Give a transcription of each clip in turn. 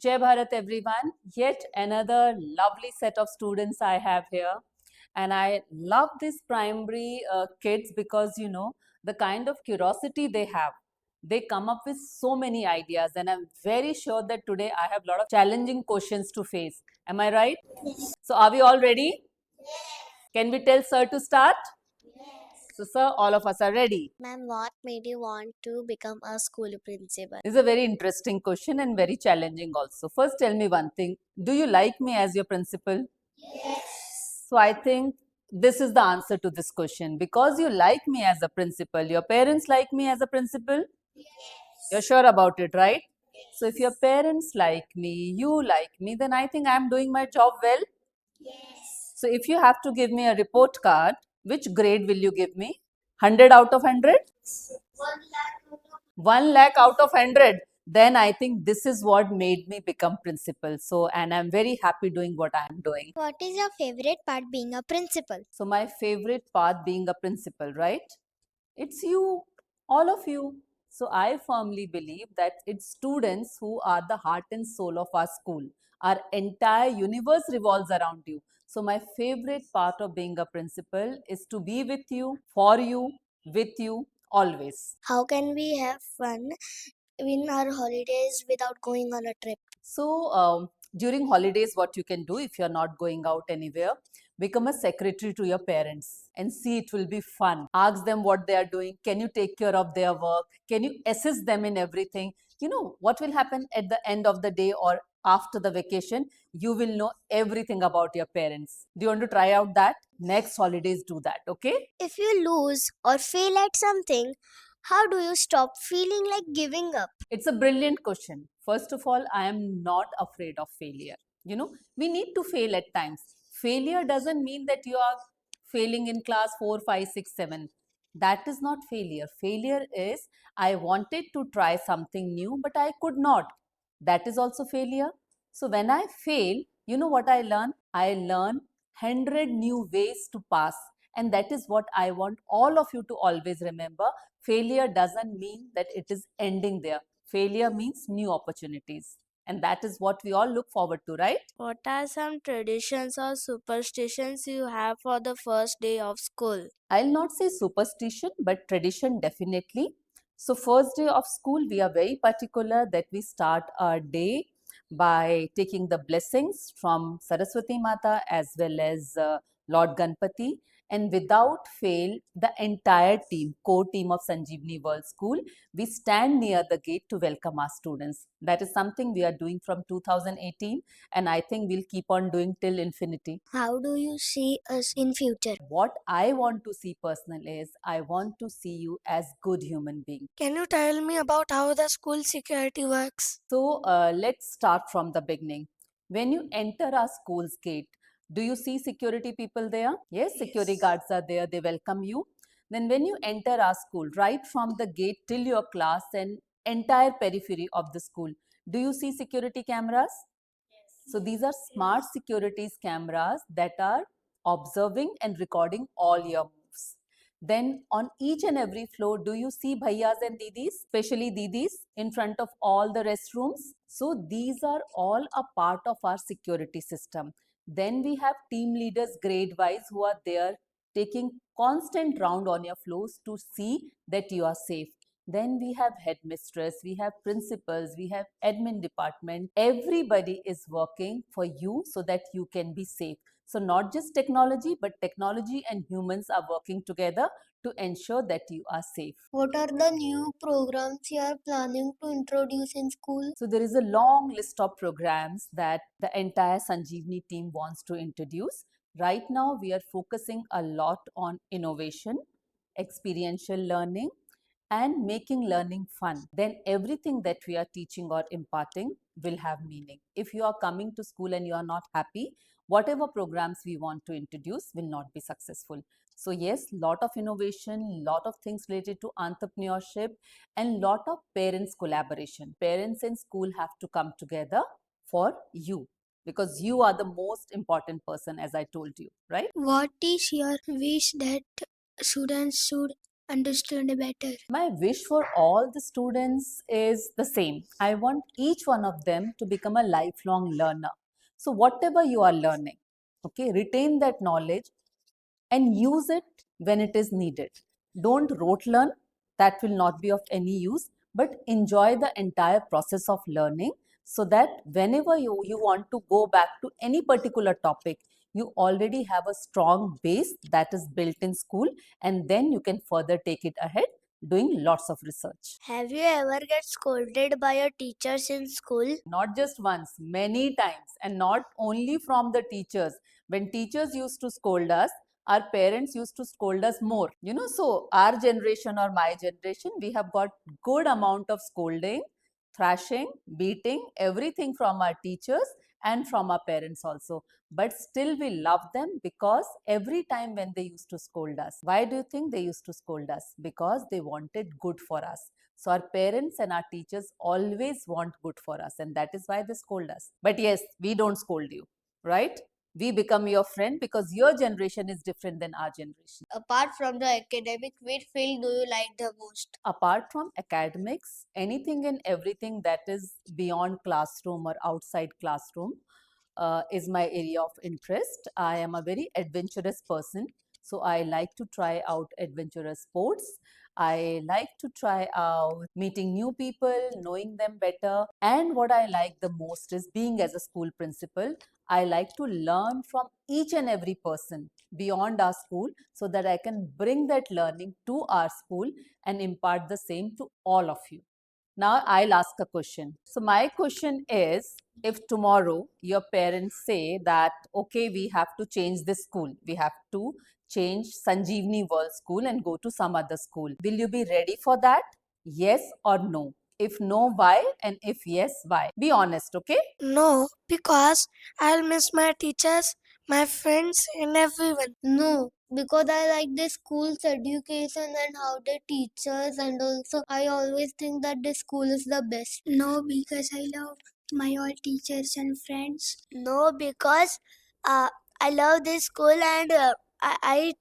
Jai Bharat everyone. Yet another lovely set of students I have here. And I love these primary kids because the kind of curiosity they have. They come up with so many ideas, and I'm very sure that today I have a lot of challenging questions to face. Am I right? So, are we all ready? Can we tell sir to start? So, sir, all of us are ready. Ma'am, what made you want to become a school principal? This is a very interesting question and very challenging also. First, tell me one thing. Do you like me as your principal? So I think this is the answer to this question. Because you like me as a principal, your parents like me as a principal? You're sure about it, right? So if your parents like me, you like me, then I think I'm doing my job well. So if you have to give me a report card, which grade will you give me? 100 out of 100? 1 lakh out of 100. Then I think this is what made me become principal. So, and I'm very happy doing what I'm doing. What is your favorite part being a principal? So, my favorite part being a principal, right? It's you, all of you. So, I firmly believe that it's students who are the heart and soul of our school. Our entire universe revolves around you. So, my favorite part of being a principal is to be with you, for you, with you, always. How can we have fun in our holidays without going on a trip? So, during holidays, what you can do if you're not going out anywhere, become a secretary to your parents and see it will be fun. Ask them what they are doing. Can you take care of their work? Can you assist them in everything? You know, what will happen at the end of the day or after the vacation? You will know everything about your parents. Do you want to try out that? Next holidays, do that, okay? If you lose or fail at something, how do you stop feeling like giving up? It's a brilliant question. First of all, I am not afraid of failure. You know, we need to fail at times. Failure doesn't mean that you are failing in class 4, 5, 6, 7. That is not failure. Failure is I wanted to try something new, but I could not. That is also failure. So when I fail, you know what I learn? I learn 100 new ways to pass. And that is what I want all of you to always remember. Failure doesn't mean that it is ending there. Failure means new opportunities. And that is what we all look forward to, right? What are some traditions or superstitions you have for the first day of school? I'll not say superstition, but tradition definitely. So, first day of school, we are very particular that we start our day by taking the blessings from Saraswati Mata as well as Lord Ganpati. And without fail, the entire team, core team of Sanjeevani World School, we stand near the gate to welcome our students. That is something we are doing from 2018, and I think we'll keep on doing till infinity. How do you see us in future? What I want to see personally is I want to see you as good human being. Can you tell me about how the school security works? So let's start from the beginning. When you enter our school's gate, do you see security people there? Yes, security guards are there. They welcome you. Then when you enter our school, right from the gate till your class and entire periphery of the school, do you see security cameras? So these are smart securities cameras that are observing and recording all your moves. Then on each and every floor, do you see bhaiyas and didis, especially didis in front of all the restrooms? So these are all a part of our security system. Then we have team leaders grade wise who are there taking constant round on your floors to see that you are safe. Then we have headmistress, we have principals, we have admin department. Everybody is working for you so that you can be safe. So not just technology, but technology and humans are working together to ensure that you are safe. What are the new programs you are planning to introduce in school? So there is a long list of programs that the entire Sanjeevani team wants to introduce. Right now, we are focusing a lot on innovation, experiential learning, and making learning fun. Then everything that we are teaching or imparting will have meaning. If you are coming to school and you are not happy, whatever programs we want to introduce will not be successful. So yes, lot of innovation, lot of things related to entrepreneurship, and lot of parents collaboration. Parents and school have to come together for you because you are the most important person, as I told you, right? What is your wish that students should understood better. My wish for all the students is the same. I want each one of them to become a lifelong learner. So, whatever you are learning, okay, retain that knowledge and use it when it is needed. Don't rote learn, that will not be of any use, but enjoy the entire process of learning so that whenever you want to go back to any particular topic, you already have a strong base that is built in school, and then you can further take it ahead doing lots of research. Have you ever get scolded by your teachers in school? Not just once, many times, and not only from the teachers. When teachers used to scold us, our parents used to scold us more. So our generation or my generation, we have got good amount of scolding, thrashing, beating, everything from our teachers and from our parents also. But still we love them because every time when they used to scold us, why do you think they used to scold us? Because they wanted good for us. So our parents and our teachers always want good for us, and that is why they scold us. But yes, we don't scold you, right? We become your friend because your generation is different than our generation. Apart from the academic, which field do you like the most? Apart from academics, anything and everything that is beyond classroom or outside classroom is my area of interest. I am a very adventurous person, so I like to try out adventurous sports. I like to try out meeting new people, knowing them better. And what I like the most is being as a school principal. I like to learn from each and every person beyond our school so that I can bring that learning to our school and impart the same to all of you. Now I'll ask a question. So my question is, if tomorrow your parents say that, okay, we have to change this school, we have to change Sanjeevani World School and go to some other school, will you be ready for that? Yes or no? If no, why? And if yes, why? Be honest, okay? No, because I'll miss my teachers, my friends, and everyone. No, because I like the school's education and how they teach us, and also I always think that the school is the best. No, because I love my all teachers and friends. No, because I love this school and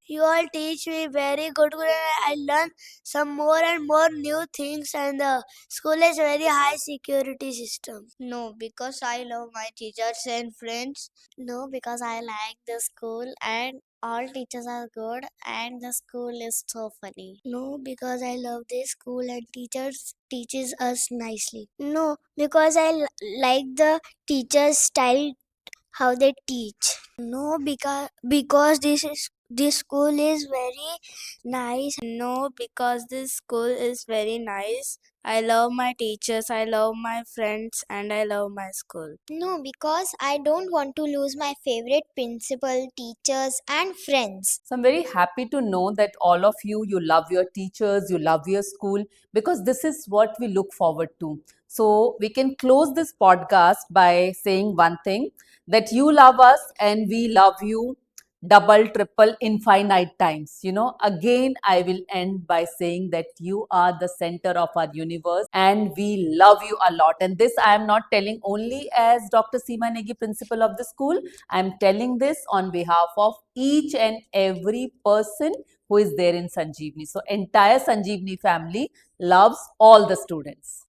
you all teach me very good. I learn some more and more new things, and school is very high security system. No, because I love my teachers and friends. No, because I like the school and all teachers are good and the school is so funny. No, because I love the school and teachers teaches us nicely. No, because like the teacher's style how they teach. No, because this school is very nice. No, because this school is very nice. I love my teachers, I love my friends, and I love my school. No, because I don't want to lose my favorite principal, teachers, and friends. So I'm very happy to know that all of you love your teachers, you love your school, because this is what we look forward to. So we can close this podcast by saying one thing, that you love us and we love you double, triple, infinite times. Again, I will end by saying that you are the center of our universe and we love you a lot. And this I am not telling only as Dr. Seema Negi, principal of the school. I am telling this on behalf of each and every person who is there in Sanjeevani. So entire Sanjeevani family loves all the students.